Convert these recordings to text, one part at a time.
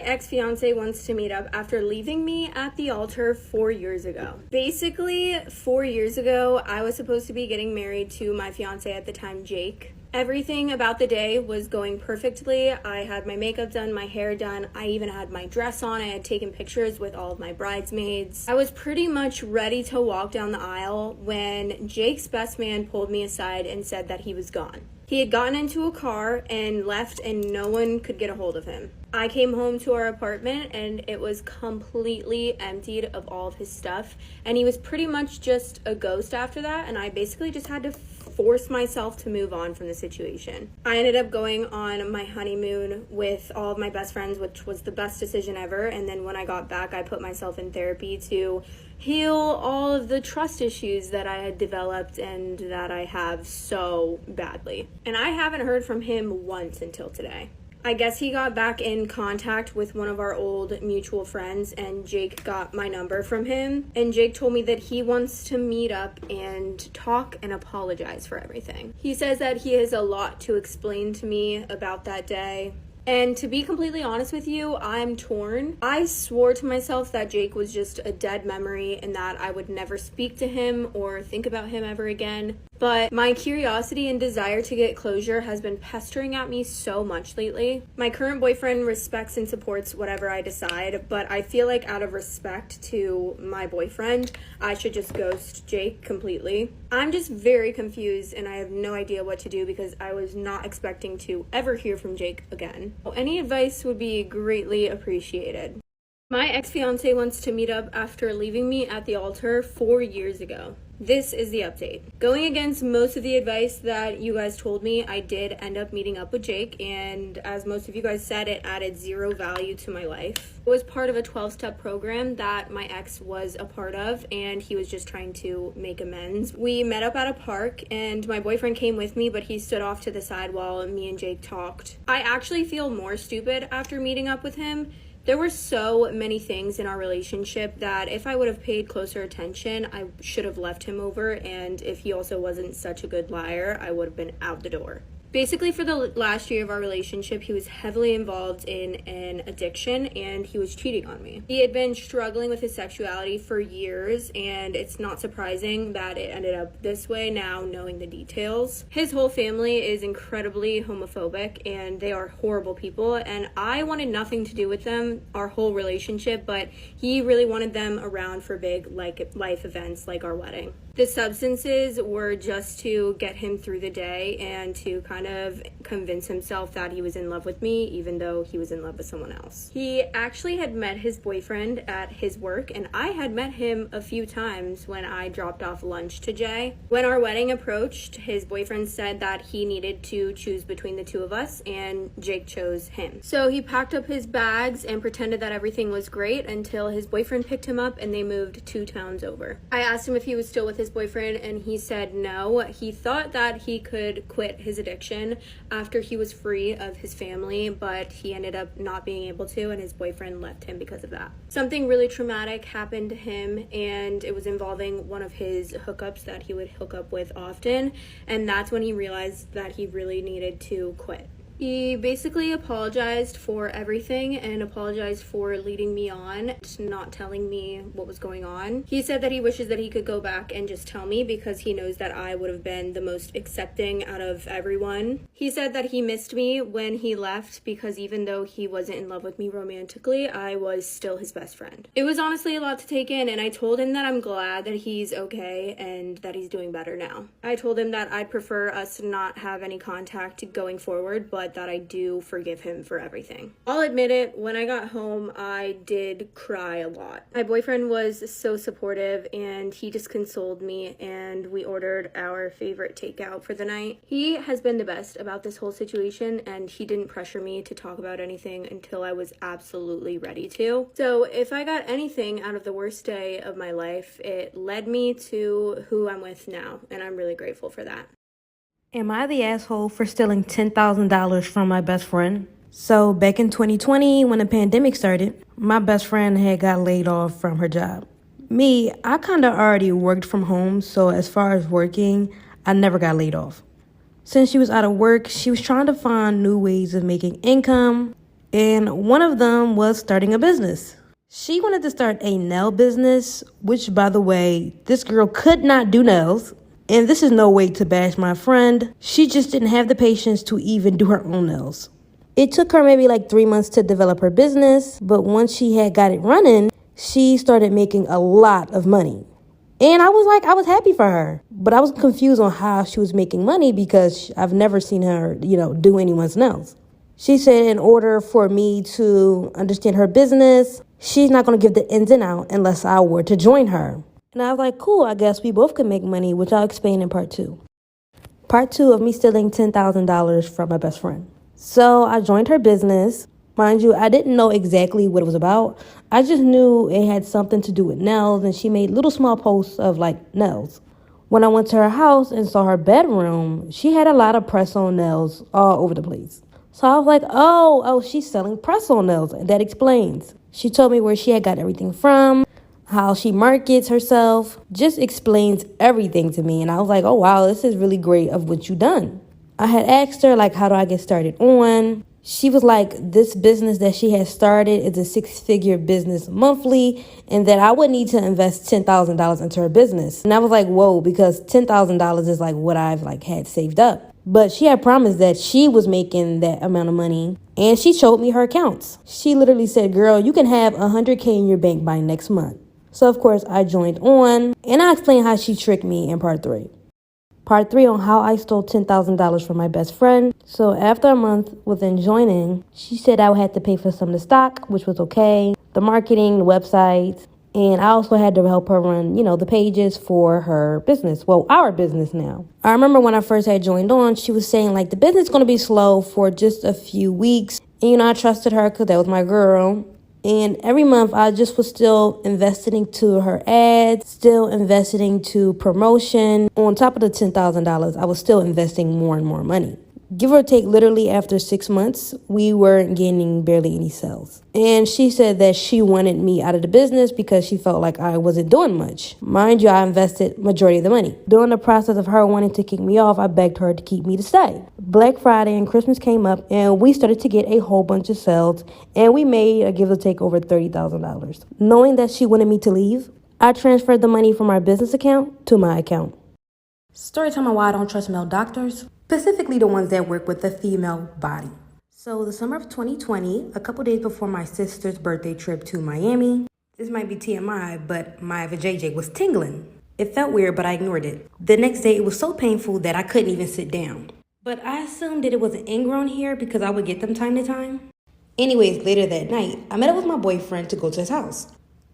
ex-fiance wants to meet up after leaving me at the altar 4 years ago. Basically, 4 years ago, I was supposed to be getting married to my fiance at the time, Jake. Everything about the day was going perfectly. I had my makeup done, my hair done. I even had my dress on. I had taken pictures with all of my bridesmaids. I was pretty much ready to walk down the aisle when Jake's best man pulled me aside and said that he was gone. He had gotten into a car and left, and no one could get a hold of him. I came home to our apartment and it was completely emptied of all of his stuff, and he was pretty much just a ghost after that, and I basically just had to force myself to move on from the situation. I ended up going on my honeymoon with all of my best friends, which was the best decision ever, and then when I got back, I put myself in therapy to heal all of the trust issues that I had developed and that I have so badly. And I haven't heard from him once until today. I guess he got back in contact with one of our old mutual friends, and Jake got my number from him. And Jake told me that he wants to meet up and talk and apologize for everything. He says that he has a lot to explain to me about that day. And to be completely honest with you, I'm torn. I swore to myself that Jake was just a dead memory and that I would never speak to him or think about him ever again. But my curiosity and desire to get closure has been pestering at me so much lately. My current boyfriend respects and supports whatever I decide, but I feel like out of respect to my boyfriend, I should just ghost Jake completely. I'm just very confused and I have no idea what to do because I was not expecting to ever hear from Jake again. Any advice would be greatly appreciated. My ex-fiance wants to meet up after leaving me at the altar 4 years ago. This is the update. Going against most of the advice that you guys told me, I did end up meeting up with Jake, and as most of you guys said, it added zero value to my life. It was part of a 12-step program that my ex was a part of, and he was just trying to make amends. We met up at a park, and my boyfriend came with me, but he stood off to the side while me and Jake talked. I actually feel more stupid after meeting up with him. There were so many things in our relationship that if I would have paid closer attention, I should have left him over, and if he also wasn't such a good liar, I would have been out the door. Basically, for the last year of our relationship, he was heavily involved in an addiction and he was cheating on me. He had been struggling with his sexuality for years, and it's not surprising that it ended up this way now, knowing the details. His whole family is incredibly homophobic and they are horrible people, and I wanted nothing to do with them our whole relationship, but he really wanted them around for big life events like our wedding. The substances were just to get him through the day and to kind of convince himself that he was in love with me, even though he was in love with someone else. He actually had met his boyfriend at his work, and I had met him a few times when I dropped off lunch to Jay. When our wedding approached, his boyfriend said that he needed to choose between the two of us, and Jake chose him. So he packed up his bags and pretended that everything was great until his boyfriend picked him up and they moved 2 towns over. I asked him if he was still with his boyfriend, and he said no. He thought that he could quit his addiction after he was free of his family, but he ended up not being able to, and his boyfriend left him because of that. Something really traumatic happened to him, and it was involving one of his hookups that he would hook up with often, and that's when he realized that he really needed to quit. He basically apologized for everything and apologized for leading me on, not telling me what was going on. He said that he wishes that he could go back and just tell me because he knows that I would have been the most accepting out of everyone. He said that he missed me when he left because even though he wasn't in love with me romantically, I was still his best friend. It was honestly a lot to take in, and I told him that I'm glad that he's okay and that he's doing better now. I told him that I'd prefer us to not have any contact going forward, but that I do forgive him for everything. I'll admit it, when I got home, I did cry a lot. My boyfriend was so supportive and he just consoled me, and we ordered our favorite takeout for the night. He has been the best about this whole situation, and he didn't pressure me to talk about anything until I was absolutely ready to. So if I got anything out of the worst day of my life, it led me to who I'm with now, and I'm really grateful for that. Am I the asshole for stealing $10,000 from my best friend? So back in 2020, when the pandemic started, my best friend had got laid off from her job. Me, I kind of already worked from home, so as far as working, I never got laid off. Since she was out of work, she was trying to find new ways of making income, And one of them was starting a business. She wanted to start a nail business, which, by the way, this girl could not do nails. And this is no way to bash my friend. She just didn't have the patience to even do her own nails. It took her maybe like 3 months to develop her business, but once she had got it running, she started making a lot of money. And I was happy for her, but I was confused on how she was making money because I've never seen her, do anyone's nails. She said in order for me to understand her business, she's not going to give the ins and outs unless I were to join her. And I was like, cool, I guess we both can make money, which I'll explain in part 2. Part 2 of me stealing $10,000 from my best friend. So I joined her business. Mind you, I didn't know exactly what it was about. I just knew it had something to do with nails, and she made little small posts of like nails. When I went to her house and saw her bedroom, she had a lot of press-on nails all over the place. So I was like, oh, she's selling press-on nails. That explains. She told me where she had got everything from, how she markets herself, just explains everything to me. And I was like, oh, wow, this is really great of what you done. I had asked her, like, how do I get started on? She was like, this business that she had started is a 6-figure business monthly, and that I would need to invest $10,000 into her business. And I was like, whoa, because $10,000 is like what I've had saved up. But she had promised that she was making that amount of money, and she showed me her accounts. She literally said, girl, you can have $100K in your bank by next month. So of course I joined on, and I explained how she tricked me in part 3. Part 3 on how I stole $10,000 from my best friend. So after a month within joining, she said I would have to pay for some of the stock, which was okay, the marketing, the website, and I also had to help her run, the pages for her business. Well, our business now. I remember when I first had joined on, she was saying the business is going to be slow for just a few weeks. And, I trusted her because that was my girl. And every month, I just was still investing into her ads, still investing into promotion. On top of the $10,000, I was still investing more and more money. Give or take, literally after 6 months, we weren't gaining barely any sales. And she said that she wanted me out of the business because she felt like I wasn't doing much. Mind you, I invested majority of the money. During the process of her wanting to kick me off, I begged her to keep me to stay. Black Friday and Christmas came up, and we started to get a whole bunch of sales, and we made a give or take over $30,000. Knowing that she wanted me to leave, I transferred the money from our business account to my account. Story time on why I don't trust male doctors, specifically the ones that work with the female body. So the summer of 2020, a couple days before my sister's birthday trip to Miami, this might be TMI, but my vajayjay was tingling. It felt weird, but I ignored it. The next day, it was so painful that I couldn't even sit down. But I assumed that it was an ingrown hair because I would get them time to time. Anyways, later that night, I met up with my boyfriend to go to his house.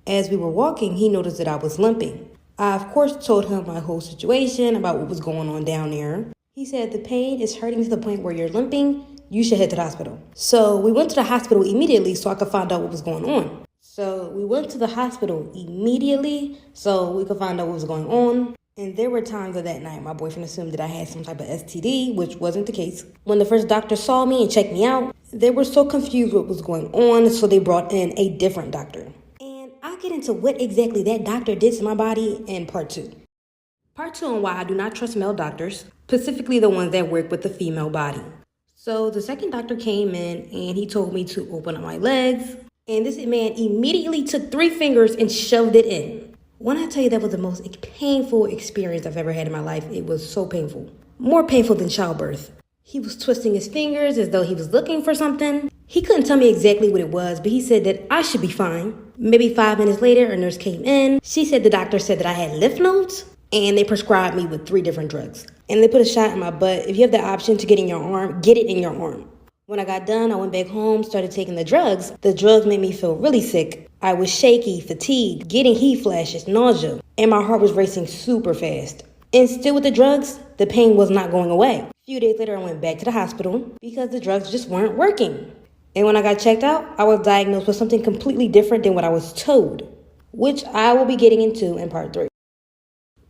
As we were walking, he noticed that I was limping. I, of course, told him my whole situation about what was going on down there. He said, the pain is hurting to the point where you're limping. You should head to the hospital. So we went to the hospital immediately so I could find out what was going on. So we went to the hospital immediately so we could find out what was going on. And there were times of that night my boyfriend assumed that I had some type of STD, which wasn't the case. When the first doctor saw me and checked me out, they were so confused what was going on, so they brought in a different doctor. I'll get into what exactly that doctor did to my body in part 2. Part 2 on why I do not trust male doctors, specifically the ones that work with the female body. So the second doctor came in and he told me to open up my legs. And this man immediately took 3 fingers and shoved it in. When I tell you that was the most painful experience I've ever had in my life, it was so painful. More painful than childbirth. He was twisting his fingers as though he was looking for something. He couldn't tell me exactly what it was, but he said that I should be fine. Maybe 5 minutes later, a nurse came in. She said the doctor said that I had lymph nodes, and they prescribed me with 3 different drugs. And they put a shot in my butt. If you have the option to get in your arm, get it in your arm. When I got done, I went back home, started taking the drugs. The drugs made me feel really sick. I was shaky, fatigued, getting heat flashes, nausea, and my heart was racing super fast. And still with the drugs, the pain was not going away. A few days later, I went back to the hospital because the drugs just weren't working. And when I got checked out, I was diagnosed with something completely different than what I was told, which I will be getting into in part 3.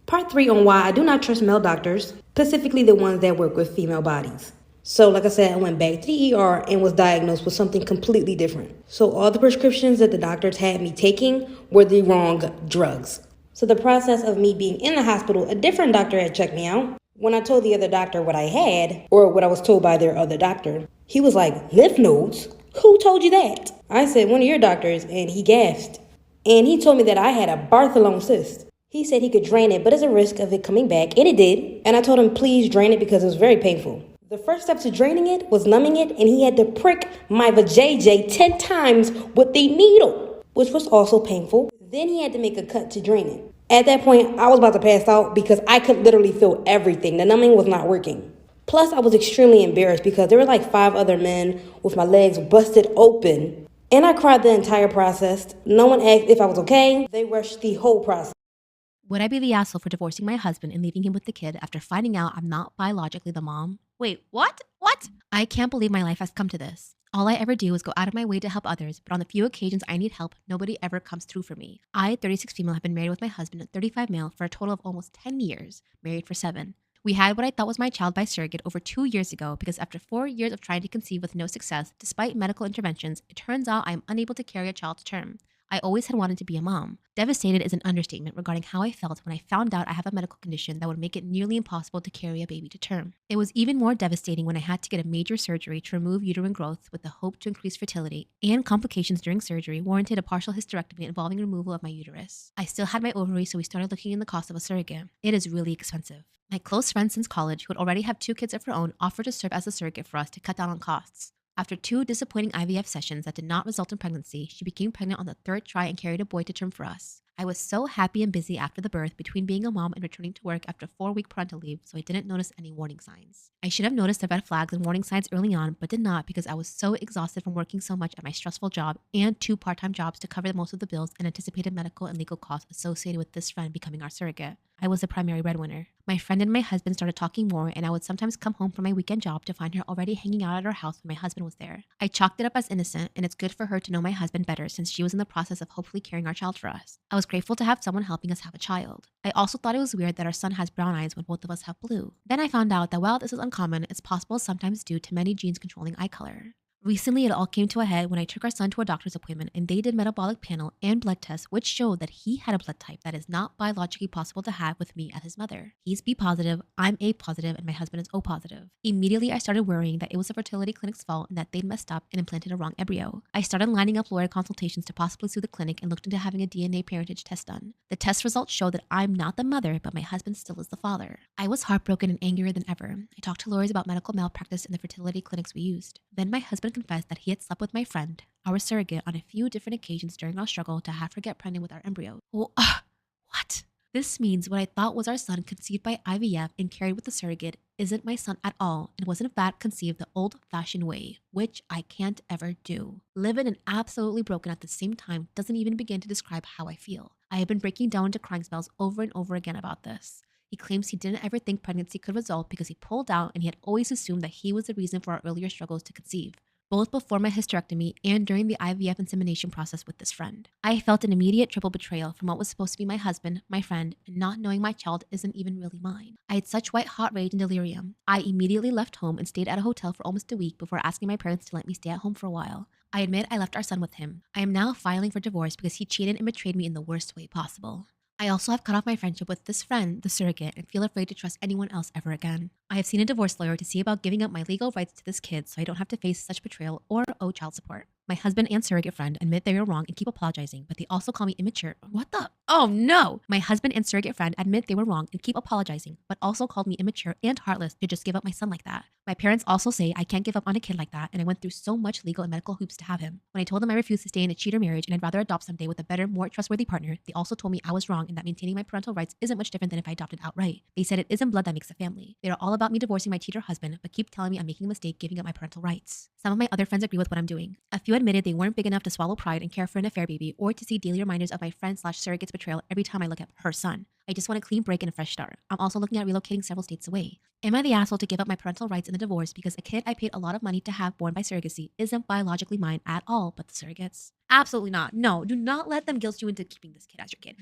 Part 3 on why I do not trust male doctors, specifically the ones that work with female bodies. So like I said, I went back to the ER and was diagnosed with something completely different. So all the prescriptions that the doctors had me taking were the wrong drugs. So the process of me being in the hospital, a different doctor had checked me out. When I told the other doctor what I had, or what I was told by their other doctor, he was like, lymph nodes? Who told you that? I said, one of your doctors, and he gasped. And he told me that I had a Bartholome cyst. He said he could drain it, but there's a risk of it coming back, and it did. And I told him, please drain it because it was very painful. The first step to draining it was numbing it, and he had to prick my vajayjay 10 times with the needle, which was also painful. Then he had to make a cut to drain it. At that point, I was about to pass out because I could literally feel everything. The numbing was not working. Plus, I was extremely embarrassed because there were like 5 other men with my legs busted open. And I cried the entire process. No one asked if I was okay. They rushed the whole process. Would I be the asshole for divorcing my husband and leaving him with the kid after finding out I'm not biologically the mom? Wait, what? What? I can't believe my life has come to this. All I ever do is go out of my way to help others, but on the few occasions I need help, nobody ever comes through for me. I, 36 female, have been married with my husband at 35 male for a total of almost 10 years, married for 7. We had what I thought was my child by surrogate over 2 years ago because after 4 years of trying to conceive with no success, despite medical interventions, it turns out I am unable to carry a child to term. I always had wanted to be a mom. Devastated is an understatement regarding how I felt when I found out I have a medical condition that would make it nearly impossible to carry a baby to term. It was even more devastating when I had to get a major surgery to remove uterine growth with the hope to increase fertility, and complications during surgery warranted a partial hysterectomy involving removal of my uterus. I still had my ovaries, so we started looking in the cost of a surrogate. It is really expensive. My close friend since college, who would already have 2 kids of her own, offered to serve as a surrogate for us to cut down on costs. After 2 disappointing IVF sessions that did not result in pregnancy, she became pregnant on the 3rd try and carried a boy to term for us. I was so happy and busy after the birth between being a mom and returning to work after 4-week parental leave, so I didn't notice any warning signs. I should have noticed the red flags and warning signs early on, but did not because I was so exhausted from working so much at my stressful job and 2 part-time jobs to cover most of the bills and anticipated medical and legal costs associated with this friend becoming our surrogate. I was the primary breadwinner. My friend and my husband started talking more, and I would sometimes come home from my weekend job to find her already hanging out at our house when my husband was there. I chalked it up as innocent, and it's good for her to know my husband better since she was in the process of hopefully carrying our child for us. I was grateful to have someone helping us have a child. I also thought it was weird that our son has brown eyes when both of us have blue. Then I found out that while this is uncommon, it's possible sometimes due to many genes controlling eye color. Recently, it all came to a head when I took our son to a doctor's appointment and they did metabolic panel and blood tests, which showed that he had a blood type that is not biologically possible to have with me as his mother. He's B positive, I'm A positive, and my husband is O positive. Immediately, I started worrying that it was a fertility clinic's fault and that they'd messed up and implanted a wrong embryo. I started lining up lawyer consultations to possibly sue the clinic and looked into having a DNA parentage test done. The test results showed that I'm not the mother, but my husband still is the father. I was heartbroken and angrier than ever. I talked to lawyers about medical malpractice in the fertility clinics we used. Then my husband confessed that he had slept with my friend, our surrogate, on a few different occasions during our struggle to have her get pregnant with our embryo. What? This means what I thought was our son conceived by IVF and carried with the surrogate isn't my son at all and was in fact conceived the old-fashioned way, which I can't ever do. Livid and absolutely broken at the same time doesn't even begin to describe how I feel. I have been breaking down into crying spells over and over again about this. He claims he didn't ever think pregnancy could result because he pulled out and he had always assumed that he was the reason for our earlier struggles to conceive, both before my hysterectomy and during the IVF insemination process with this friend. I felt an immediate triple betrayal from what was supposed to be my husband, my friend, and not knowing my child isn't even really mine. I had such white hot rage and delirium. I immediately left home and stayed at a hotel for almost a week before asking my parents to let me stay at home for a while. I admit I left our son with him. I am now filing for divorce because he cheated and betrayed me in the worst way possible. I also have cut off my friendship with this friend, the surrogate, and feel afraid to trust anyone else ever again. I have seen a divorce lawyer to see about giving up my legal rights to this kid so I don't have to face such betrayal or owe child support. My husband and surrogate friend admit they were wrong and keep apologizing, but they also call me immature. What the? Oh no! My husband and surrogate friend admit they were wrong and keep apologizing, but also called me immature and heartless to just give up my son like that. My parents also say I can't give up on a kid like that, and I went through so much legal and medical hoops to have him. When I told them I refused to stay in a cheater marriage and I'd rather adopt someday with a better, more trustworthy partner, they also told me I was wrong and that maintaining my parental rights isn't much different than if I adopted outright. They said it isn't blood that makes a family. They're all about me divorcing my cheater husband, but keep telling me I'm making a mistake giving up my parental rights. Some of my other friends agree with what I'm doing. A few admitted they weren't big enough to swallow pride and care for an affair baby or to see daily reminders of my friend/surrogate's betrayal every time I look at her son. I just want a clean break and a fresh start. I'm also looking at relocating several states away. Am I the asshole to give up my parental rights in the divorce because a kid I paid a lot of money to have born by surrogacy isn't biologically mine at all, but the surrogates? Absolutely not. No, do not let them guilt you into keeping this kid as your kid.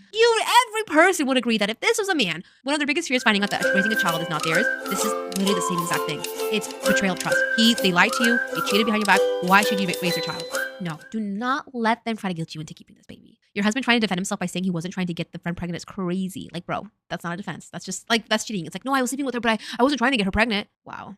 Every person would agree that if this was a man, one of their biggest fears finding out that raising a child is not theirs, this is literally the same exact thing. It's betrayal of trust. They lied to you, they cheated behind your back. Why should you raise your child? No, do not let them try to guilt you into keeping this baby. Your husband trying to defend himself by saying he wasn't trying to get the friend pregnant is crazy. Like, bro, that's not a defense. That's just like, that's cheating. It's like, no, I was sleeping with her, but I wasn't trying to get her pregnant. Wow.